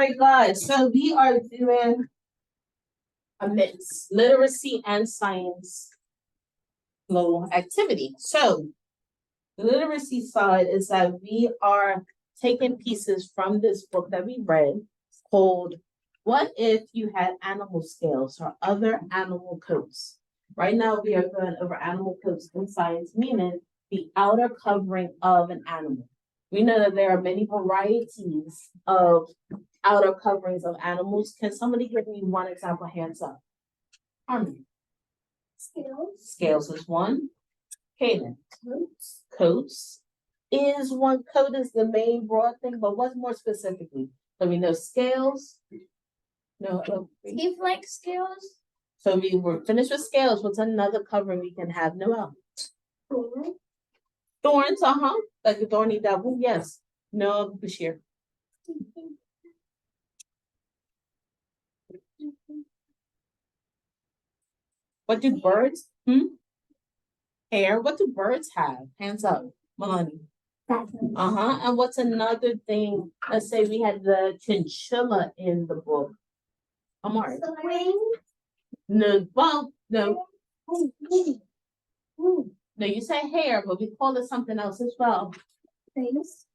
right, guys. So we are doing a mix, literacy and science little activity. So the literacy side is that we are taking pieces from this book that we read called What If You Had Animal Scales or Other Animal Coats? Right now we are going over animal coats in science, meaning the outer covering of an animal. We know that there are many varieties of outer coverings of animals. Can somebody give me one example? Hands up. Harmony. Scales. Scales is one. Kaden. Coats. Coats is one. Coat is the main broad thing, but what's more specifically? So we know scales. No. Teeth-like scales. So we were finished with scales. What's another covering we can have? Noel. Thorns. Thorns, like a thorny devil. Yes. No, Bashir. What do birds? Hair. What do birds have? Hands up. Melanie. And what's another thing? Let's say we had the chinchilla in the book. Amari. No, well, no. No, you say hair, but we call it something else as well. Face.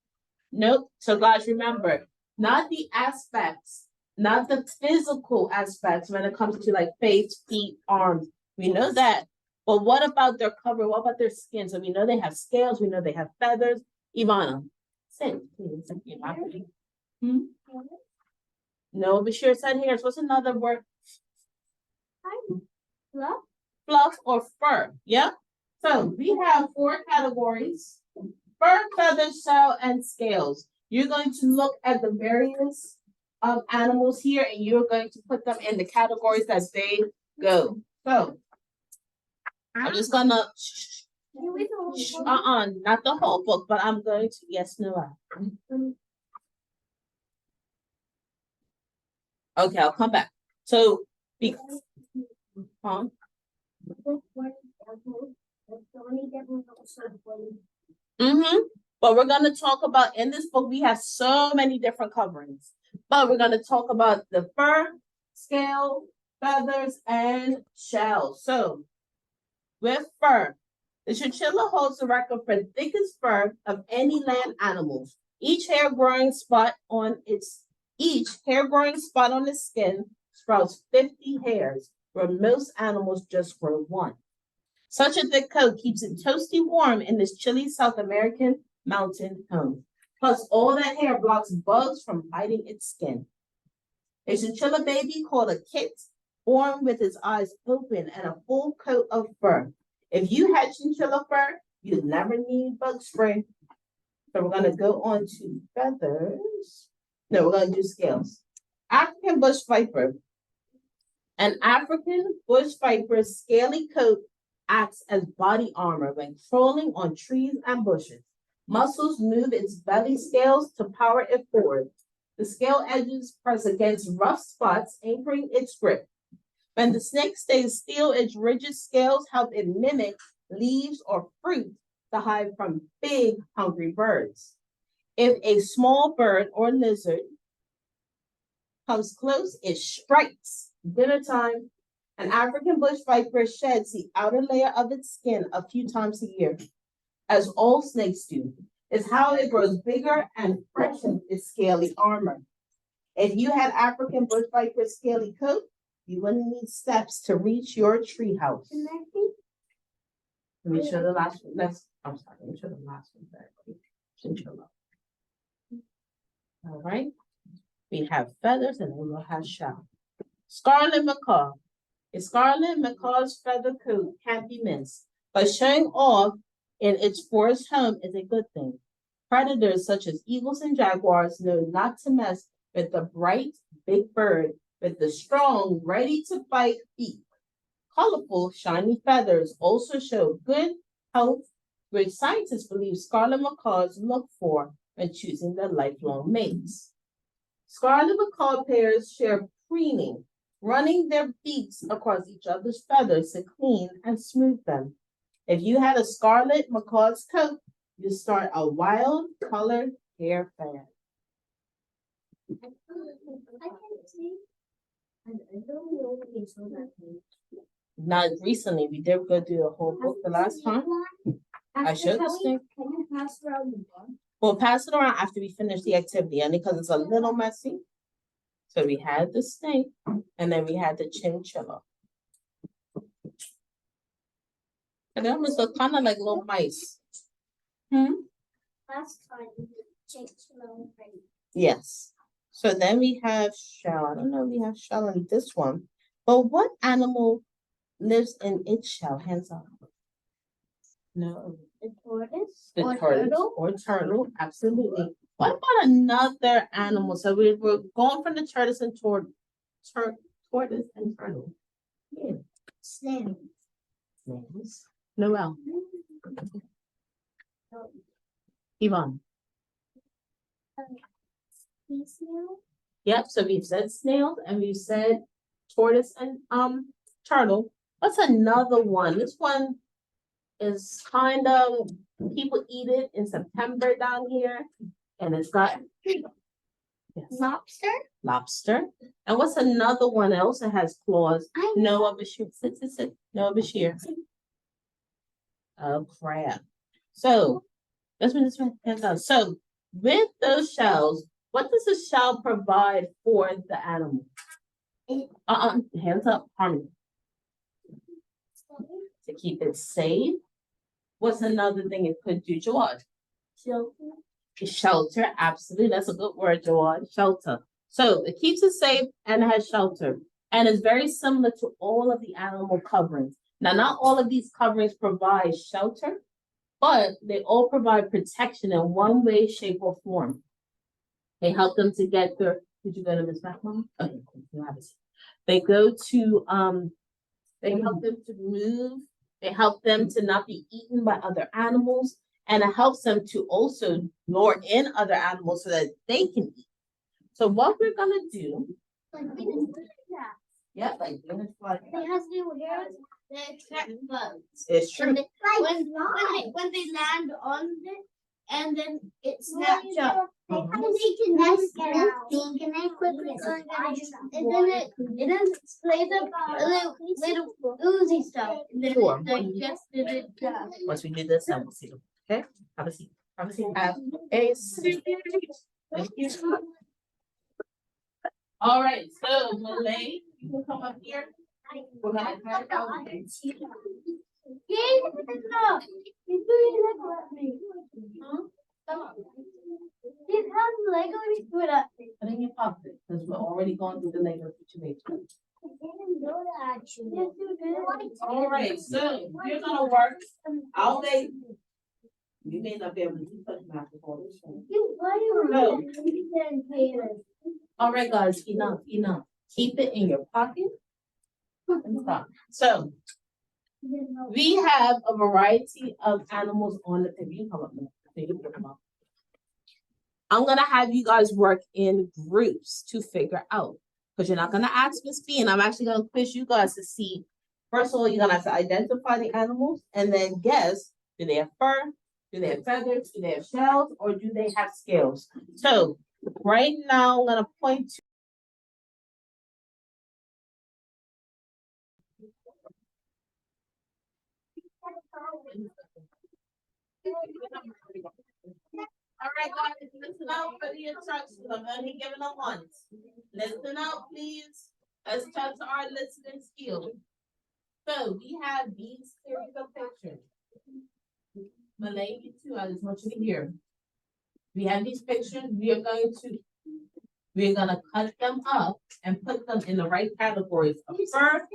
Nope. So guys, remember, not the aspects, not the physical aspects when it comes to like face, feet, arms. We know that. But what about their cover? What about their skin? So we know they have scales. We know they have feathers. Ivana, say it, please. No, Bashir said hairs. What's another word? Fluff. Fluff or fur. Yeah. So we have 4 categories: fur, feathers, shell, and scales. You're going to look at the various animals here, and you're going to put them in the categories that they go. So I'm just gonna not the whole book, but I'm going to yes, no. Okay, I'll come back. So But we're going to talk about, in this book, we have so many different coverings. But we're going to talk about the fur, scale, feathers, and shells. So, with fur, the chinchilla holds the record for the thickest fur of any land animals. Each hair growing spot on its skin sprouts 50 hairs, where most animals just grow 1. Such a thick coat keeps it toasty warm in this chilly South American mountain home. Plus, all that hair blocks bugs from biting its skin. A chinchilla baby called a kit, born with its eyes open and a full coat of fur. If you had chinchilla fur, you'd never need bug spray. So we're going to go on to feathers. No, we're going to do scales. African bush viper. An African bush viper's scaly coat acts as body armor when crawling on trees and bushes. Muscles move its belly scales to power it forward. The scale edges press against rough spots, anchoring its grip. When the snake stays still, its rigid scales help it mimic leaves or fruit to hide from big, hungry birds. If a small bird or lizard comes close, it strikes. Dinner time. An African bush viper sheds the outer layer of its skin a few times a year, as all snakes do. It's how it grows bigger and freshens its scaly armor. If you had African bush viper's scaly coat, you wouldn't need steps to reach your tree house. Let me show the last one. Let me show the last one very quick. Chinchilla. All right. We have feathers and then we'll have shell. Scarlet macaw. A scarlet macaw's feather coat can't be missed, but showing off in its forest home is a good thing. Predators such as eagles and jaguars know not to mess with the bright, big bird with the strong, ready-to-bite beak. Colorful, shiny feathers also show good health, which scientists believe scarlet macaws look for when choosing their lifelong mates. Scarlet macaw pairs share preening, running their beaks across each other's feathers to clean and smooth them. If you had a scarlet macaw's coat, you start a wild colored hair fad. Not recently, we did go do a whole book the last time. I showed the snake. Can you pass around the one? We'll pass it around after we finish the activity, only because it's a little messy. So we had the snake, and then we had the chinchilla. And they almost look kind of like little mice. Last time, changed the Yes. So then we have shell. I don't know if we have shell in this one. But what animal lives in its shell? Hands up. No. The tortoise? The Or tortoise turtle? or turtle, absolutely. What about another animal? So we're going from the tortoise and tortoise and turtle. Yeah. Snail. Snails. Noel. Yvonne. Snail? Yep, so we've said snails and we've said tortoise and turtle. What's another one? This one is kind of, people eat it in September down here. And it's got yes, Lobster? lobster. And what's another one else that has claws? I know. Noah Bashir. Sit. Noah Bashir. Oh, crab. So this one, hands up. So with those shells, what does the shell provide for the animal? Hands up, Harmony. To keep it safe. What's another thing it could do, Jawad? Shelter, absolutely. That's a good word, Jawad. Shelter. So it keeps it safe and it has shelter. And it's very similar to all of the animal coverings. Now, not all of these coverings provide shelter, but they all provide protection in one way, shape, or form. They help them to get their, did you go to Miss Macmillan? Okay, you have a seat. They go to, they help them to move. They help them to not be eaten by other animals. And it helps them to also lure in other animals so that they can eat. So what we're gonna do, yeah, like Venus flytrap. It has new hairs that attract bugs. It's true. When they land on it, and then it snaps up. Mhm. And they can nest now. Can I quickly go and then it sprays up little oozy stuff. And then Sure. it gets it. Once we do this, then we'll see them. Okay? Have a seat. Have a seat. Have a seat. Thank you. All right, so Malay, you can come up here. We're gonna cut it out. He's has Lego and put up. Put in your pocket, because we're already going through the Lego situation. All right, so we're gonna work. I'll make. You may not be able to do such math before this one. All right, guys, enough. Keep it in your pocket. And stop. So we have a variety of animals on the thing. You come up now. You can come up. I'm gonna have you guys work in groups to figure out, because you're not gonna ask Miss B, and I'm actually gonna quiz you guys to see. First of all, you're gonna have to identify the animals and then guess, do they have fur? Do they have feathers? Do they have shells? Or do they have scales? So right now, I'm gonna point to. All right, guys, listen out for the instructions. I'm only giving them once. Listen out, please. Let's test our listening skills. So we have these series of pictures. Malay, you too. I just want you to hear. We have these pictures. We're gonna cut them up and put them in the right categories of fur.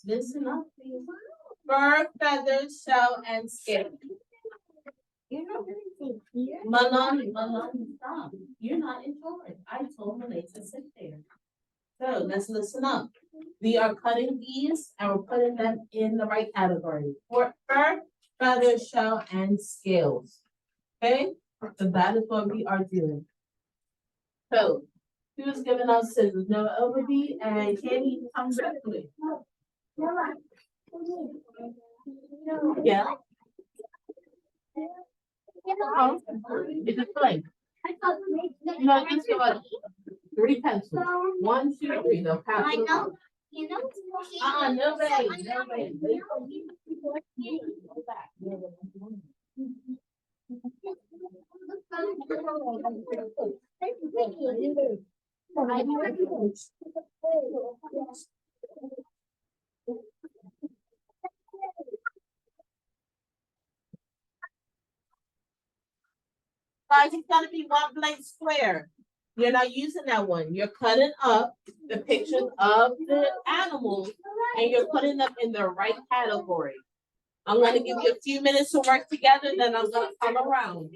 Listen up, please. Fur, feathers, shell, and skin. You're not gonna say clear? Malone, stop. You're not in charge. I told Malay to sit there. So let's listen up. We are cutting these and we're putting them in the right category. For fur, feathers, shell, and scales. Okay? So that is what we are doing. So who's giving us scissors? Noah Overby and Candy come back to it. Yeah. Oh, it's a play. No, just go ahead. 3 pencils. 1, 2, 3. They'll pass I it know. around. You know. No way, no way. Go back. Guys, it's gotta be one blank square. You're not using that one. You're cutting up the pictures of the animals and you're putting them in the right category. I'm gonna give you a few minutes to work together, then I'm gonna come around.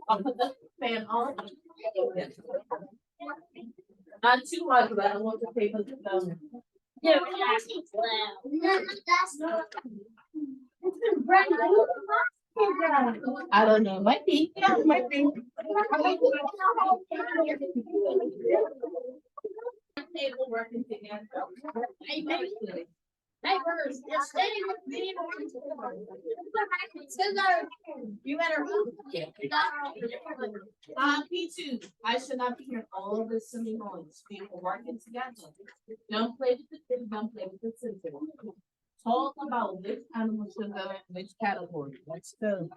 I'll put the fan on. Not too much, but I don't want the paper to go. Yeah, it's loud. No, that's not. I don't know. Might be. Yeah, it might be. Table working together. Neighbors, just stay with me. You better move. P2, I should not be here all of this silly noise. We are working together. Don't play with the kids, don't play with the system. Talk about which animal should go in which category. Let's go.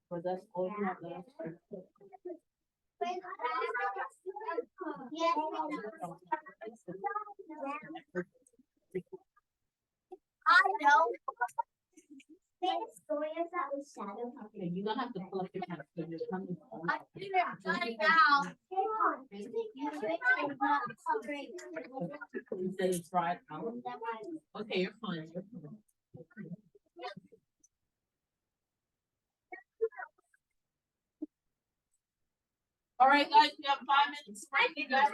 For that's all you have left. I know. Story is that we shadow. Okay, you're gonna have to pull up your pants because you're coming. I figured it out. You said it's right out. Okay, you're fine. You're fine. All right, guys, we have 5 minutes. Right, you guys.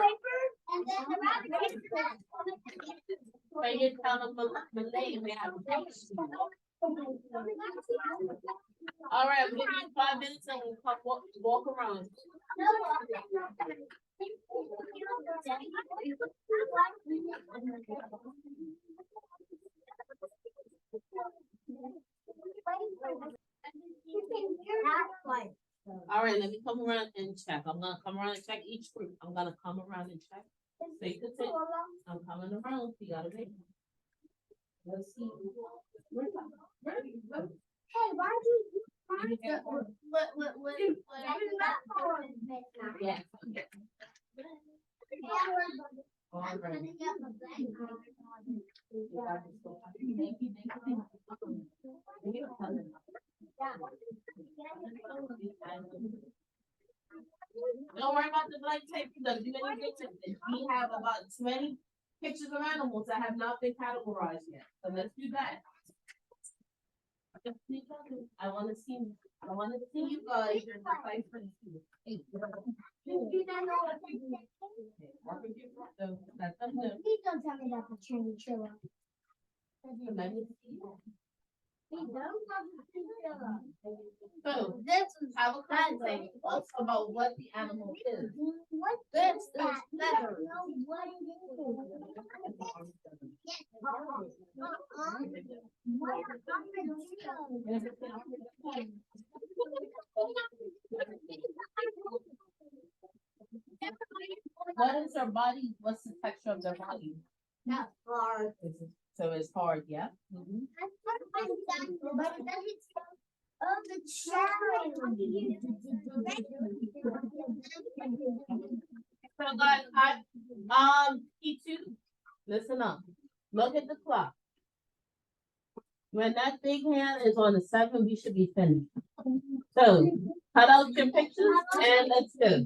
Bring it down a Malay. We have a all right, we'll give you 5 minutes and we'll walk around. All right, let me come around and check. I'm gonna come around and check each group. I'm gonna come around and check. So you can sit. I'm coming around. You gotta wait. Let's see. Hey, why do you? Yeah. All right. Don't worry about the blank tape. Don't do any pictures. We have about 20 pictures of animals that have not been categorized yet. So let's do that. I want to see you guys in the fight for the eight. Please don't tell me that's a chinchilla. So This is have a conversation about what the animal is. what This is that? is better. What it What is their body? What's the texture of their body? Not hard. So it's hard, yeah. But it doesn't oh the challenge. So guys, P2, listen up. Look at the clock. When that big hand is on the 7, we should be finished. So cut out your pictures and let's go.